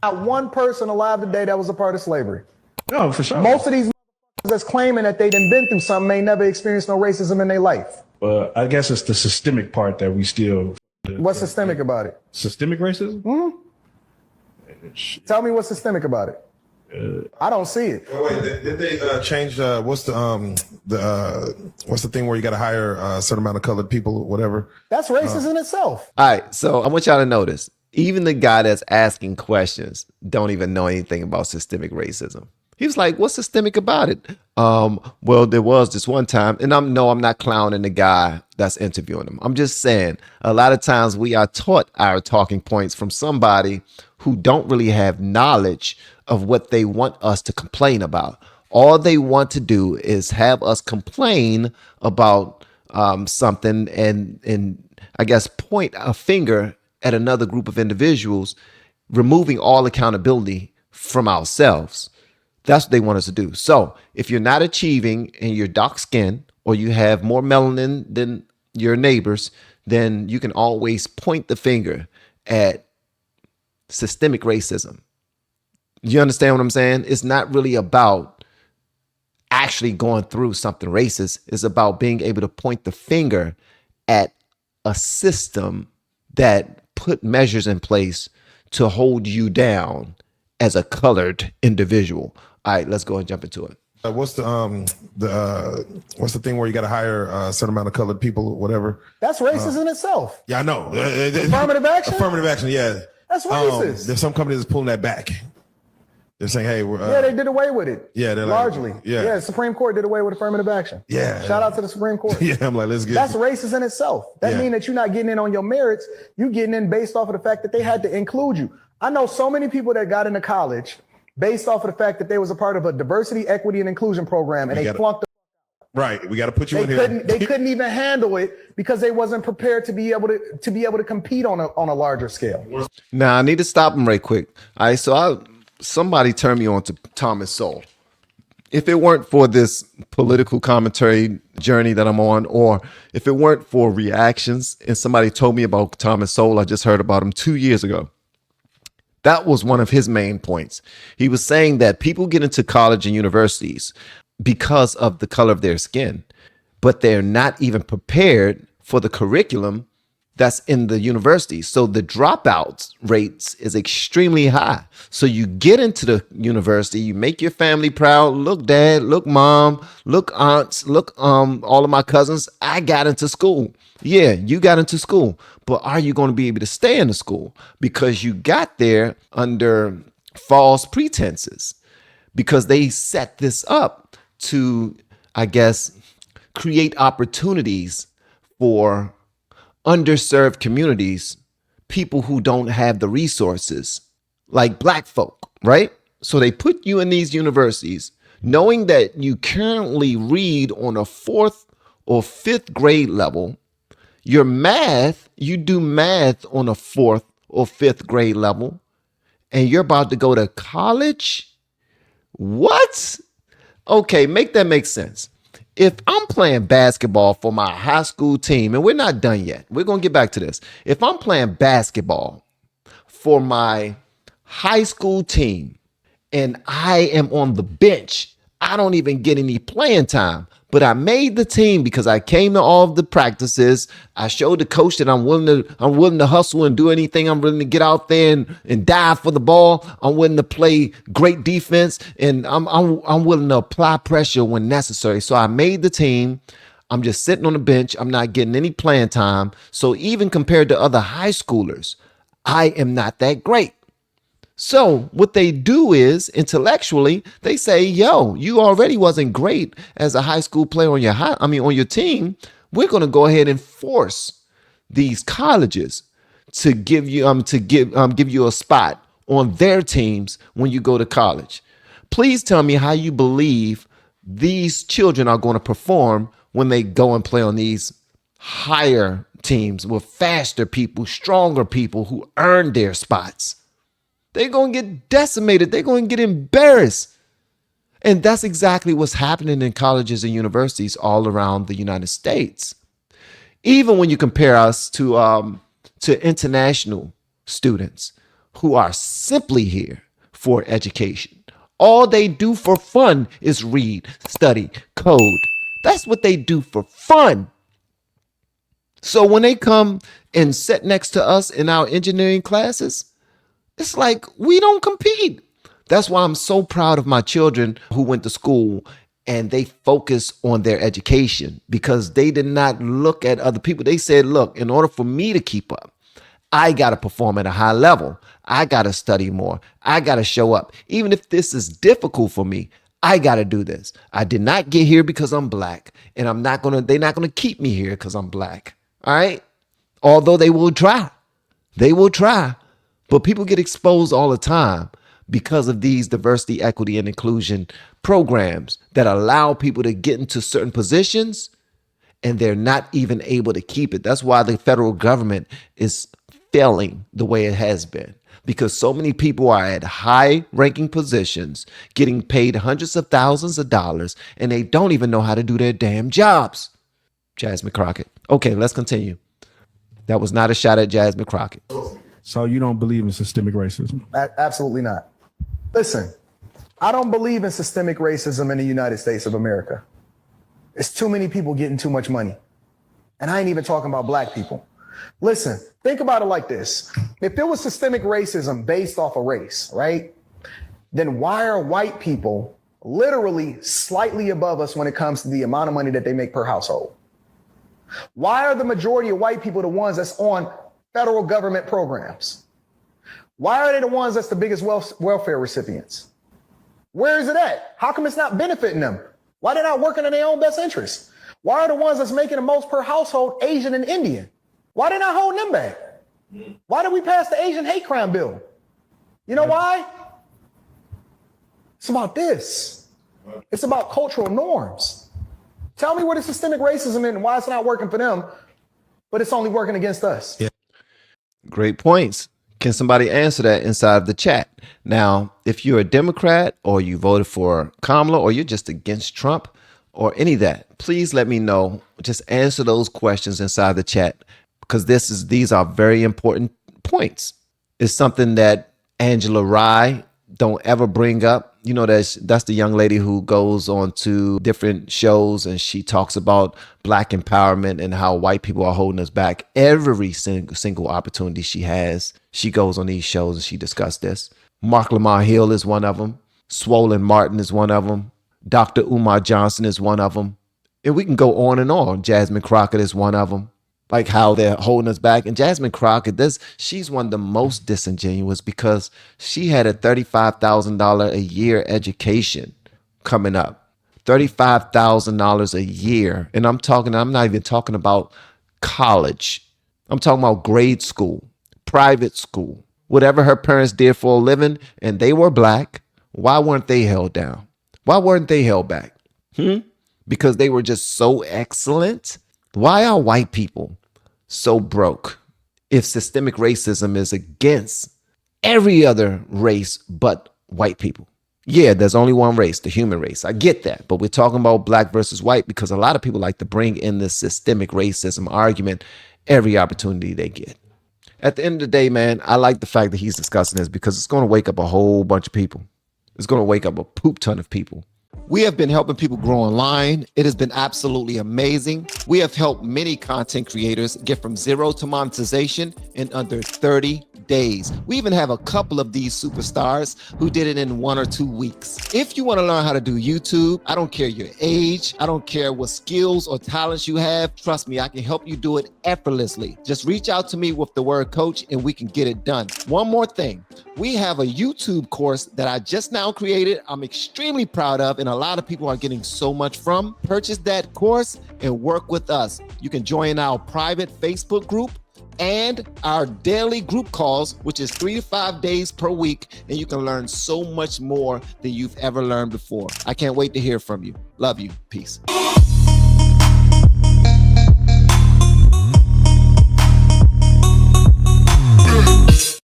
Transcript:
Not one person alive today that was a part of slavery. No, for sure. Most of these that's claiming that they done been through something may never experience no racism in their life. But I guess it's the systemic part that we still. What's systemic about it? Systemic racism? Mm-hmm. Tell me what's systemic about it. I don't see it. Wait, did they change? What's the thing where you got to hire a certain amount of colored people, whatever? That's racist in itself. All right, so I want y'all to notice, even the guy that's asking questions don't even know anything about systemic racism. He was like, what's systemic about it? Well, there was this one time, and I'm not clowning the guy that's interviewing him. I'm just saying a lot of times we are taught our talking points from somebody who don't really have knowledge of what they want us to complain about. All they want to do is have us complain about something and I guess point a finger at another group of individuals, removing all accountability from ourselves. That's what they want us to do. So if you're not achieving and you're dark skinned or you have more melanin than your neighbors, then you can always point the finger at systemic racism. You understand what I'm saying? It's not really about actually going through something racist. It's about being able to point the finger at a system that put measures in place to hold you down as a colored individual. All right, let's go and jump into it. What's the thing where you got to hire a certain amount of colored people, whatever? That's racist in itself. Yeah, I know. Affirmative action? Affirmative action, yeah. That's racist. There's some companies that's pulling that back. They're saying, hey, yeah, they did away with it. Yeah, they're largely. Like, yeah, the Supreme Court did away with affirmative action. Yeah. Shout out to the Supreme Court. Yeah, I'm like, let's get That's racist in itself. That means that you're not getting in on your merits. You're getting in based off of the fact that they had to include you. I know so many people that got into college based off of the fact that they was a part of a diversity, equity, and inclusion program, and they flunked. Right, we got to put you in here. They couldn't even handle it because they wasn't prepared to be able to compete on a larger scale. Now I need to stop him right quick. All right, so somebody turn me on to Thomas Sowell. If it weren't for this political commentary journey that I'm on, or if it weren't for reactions and somebody told me about Thomas Sowell, I just heard about him 2 years ago. That was one of his main points. He was saying that people get into college and universities because of the color of their skin, but they're not even prepared for the curriculum that's in the university. So the dropout rates is extremely high. So you get into the university, you make your family proud. Look, dad, look, mom, look, aunts, look, all of my cousins. I got into school. Yeah, you got into school, but are you going to be able to stay in the school? Because you got there under false pretenses, because they set this up to, I guess, create opportunities for underserved communities, people who don't have the resources, like black folk, right? So they put you in these universities knowing that you currently read on a 4th or 5th grade level. Your math, you do math on a 4th or 5th grade level, and you're about to go to college? What? Okay, make that make sense. If I'm playing basketball for my high school team, and we're not done yet, we're going to get back to this. If I'm playing basketball for my high school team and I am on the bench, I don't even get any playing time, but I made the team because I came to all of the practices. I showed the coach that I'm willing to hustle and do anything. I'm willing to get out there and dive for the ball. I'm willing to play great defense, and I'm willing to apply pressure when necessary. So I made the team. I'm just sitting on the bench. I'm not getting any playing time. So even compared to other high schoolers, I am not that great. So what they do is intellectually, they say, yo, you already wasn't great as a high school player on your team. We're going to go ahead and force these colleges to give you a spot on their teams when you go to college. Please tell me how you believe these children are going to perform when they go and play on these higher teams with faster people, stronger people who earn their spots. They're going to get decimated. They're going to get embarrassed. And that's exactly what's happening in colleges and universities all around the United States. Even when you compare us to international students who are simply here for education. All they do for fun is read, study, code. That's what they do for fun. So when they come and sit next to us in our engineering classes, it's like we don't compete. That's why I'm so proud of my children who went to school and they focus on their education, because they did not look at other people. They said, look, in order for me to keep up, I got to perform at a high level. I got to study more. I got to show up. Even if this is difficult for me, I got to do this. I did not get here because I'm black, and they're not going to keep me here because I'm black. All right. Although they will try. They will try. But people get exposed all the time because of these diversity, equity, and inclusion programs that allow people to get into certain positions and they're not even able to keep it. That's why the federal government is failing the way it has been, because so many people are at high ranking positions getting paid hundreds of thousands of dollars and they don't even know how to do their damn jobs. Jasmine Crockett. Okay, let's continue. That was not a shot at Jasmine Crockett. So you don't believe in systemic racism? Absolutely not. Listen, I don't believe in systemic racism in the United States of America. It's too many people getting too much money. And I ain't even talking about black people. Listen, think about it like this. If there was systemic racism based off of race, right? Then why are white people literally slightly above us when it comes to the amount of money that they make per household? Why are the majority of white people the ones that's on federal government programs? Why are they the ones that's the biggest welfare recipients? Where is it at? How come it's not benefiting them? Why they not working in their own best interest? Why are the ones that's making the most per household Asian and Indian? Why they not holding them back? Why did we pass the Asian hate crime bill? You know why? It's about this. It's about cultural norms. Tell me what is systemic racism and why it's not working for them, but it's only working against us. Yeah. Great points. Can somebody answer that inside of the chat? Now, if you're a Democrat or you voted for Kamala or you're just against Trump or any of that, please let me know. Just answer those questions inside the chat, because these are very important points. It's something that Angela Rye don't ever bring up. You know, that's the young lady who goes on to different shows and she talks about black empowerment and how white people are holding us back. Every single opportunity she has, she goes on these shows and she discusses this. Mark Lamar Hill is one of them. Swollen Martin is one of them. Dr. Umar Johnson is one of them. And we can go on and on. Jasmine Crockett is one of them. Like how they're holding us back. And Jasmine Crockett, she's one of the most disingenuous, because she had a $35,000 a year education coming up. $35,000 a year. And I'm not even talking about college. I'm talking about grade school, private school, whatever her parents did for a living, and they were black. Why weren't they held down? Why weren't they held back? Because they were just so excellent? Why are white people so broke if systemic racism is against every other race but white people? Yeah, there's only one race, the human race. I get that. But we're talking about black versus white because a lot of people like to bring in this systemic racism argument every opportunity they get. At the end of the day, man, I like the fact that he's discussing this because it's going to wake up a whole bunch of people. It's going to wake up a poop ton of people. We have been helping people grow online. It has been absolutely amazing. We have helped many content creators get from zero to monetization in under 30 days. We even have a couple of these superstars who did it in 1 or 2 weeks. If you want to learn how to do YouTube, I don't care your age, I don't care what skills or talents you have. Trust me, I can help you do it effortlessly. Just reach out to me with the word coach and we can get it done. One more thing. We have a YouTube course that I just now created. I'm extremely proud of, and a lot of people are getting so much from. Purchase that course and work with us. You can join our private Facebook group and our daily group calls, which is 3 to 5 days per week, and you can learn so much more than you've ever learned before. I can't wait to hear from you. Love you. Peace.